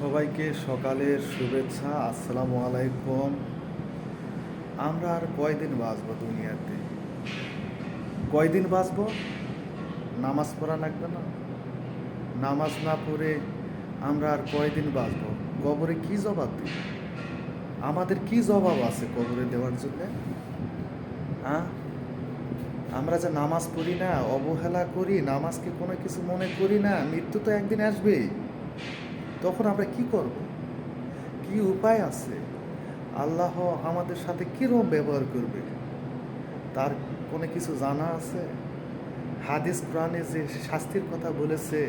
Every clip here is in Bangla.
সবাইকে সকালের শুভেচ্ছা। আসসালামু আলাইকুম। আমরা আর কয়দিন বাঁচবো দুনিয়াতে? কয়দিন বাঁচবো? নামাজ পড়া লাগবে না? নামাজ না পড়ে আমরা আর কয়দিন বাঁচবো? কবরে কি জবাব দিই? আমাদের কি জবাব আছে কবরে দেওয়ার জন্যে? হ্যাঁ, আমরা যে নামাজ পড়ি না, অবহেলা করি, নামাজকে কোনো কিছু মনে করি না, মৃত্যু তো একদিন আসবেই। তখন আমরা কি করব? কি উপায় আছে? আল্লাহ আমাদের সাথে কীরকম ব্যবহার করবে তার কোনো কিছু জানা আছে? হাদিস কোরআনে যে শাস্তির কথা বলেছে,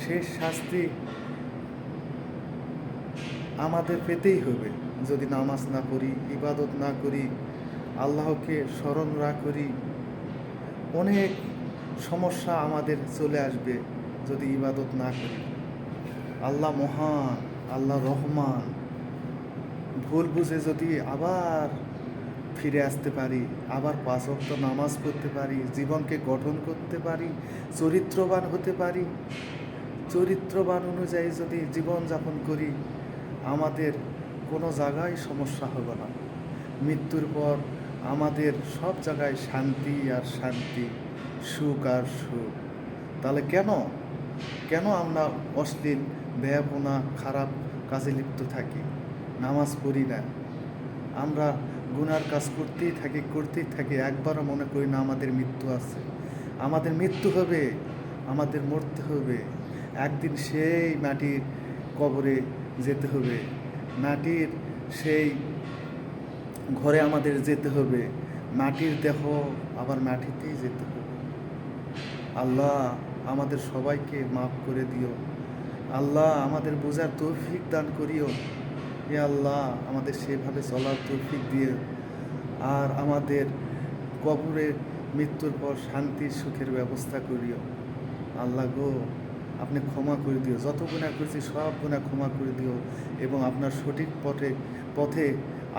সেই শাস্তি আমাদের পেতেই হবে যদি নামাজ না পড়ি, ইবাদত না করি, আল্লাহকে স্মরণ না করি। অনেক সমস্যা আমাদের চলে আসবে যদি ইবাদত না করি। আল্লাহ মহান, আল্লাহ রহমান। ভুল বুঝে যদি আবার ফিরে আসতে পারি, আবার 5 ওয়াক্ত নামাজ পড়তে পারি, জীবনকে গঠন করতে পারি, চরিত্রবান হতে পারি, চরিত্রবান অনুযায়ী যদি জীবনযাপন করি, আমাদের কোনো জায়গায় সমস্যা হবে না। মৃত্যুর পর আমাদের সব জায়গায় শান্তি আর শান্তি, সুখ আর সুখ। তাহলে কেন কেন আমরা অশ্লীল, বেহাপনা, খারাপ কাজে লিপ্ত থাকি, নামাজ পড়ি না? আমরা গুনার কাজ করতেই থাকি, একবারও মনে করি না আমাদের মৃত্যু আছে। আমাদের মৃত্যু হবে, আমাদের মরতে হবে। একদিন সেই মাটির কবরে যেতে হবে, মাটির সেই ঘরে আমাদের যেতে হবে, মাটির দেহ আবার মাটিতেই যেতে হবে। আল্লাহ আমাদের সবাইকে মাফ করে দিও। আল্লাহ আমাদের বোঝার তৌফিক দান করিও। এ আল্লাহ আমাদের সেভাবে চলার তৌফিক দিও। আর আমাদের কবরে মৃত্যুর পর শান্তির সুখের ব্যবস্থা করিও। আল্লাহ গো, আপনি ক্ষমা করে দিও। যত গুনাহ করেছি সব গুনাহ ক্ষমা করে দিও এবং আপনার সঠিক পথে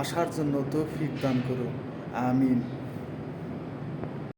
আসার জন্য তৌফিক দান করো। আমিন।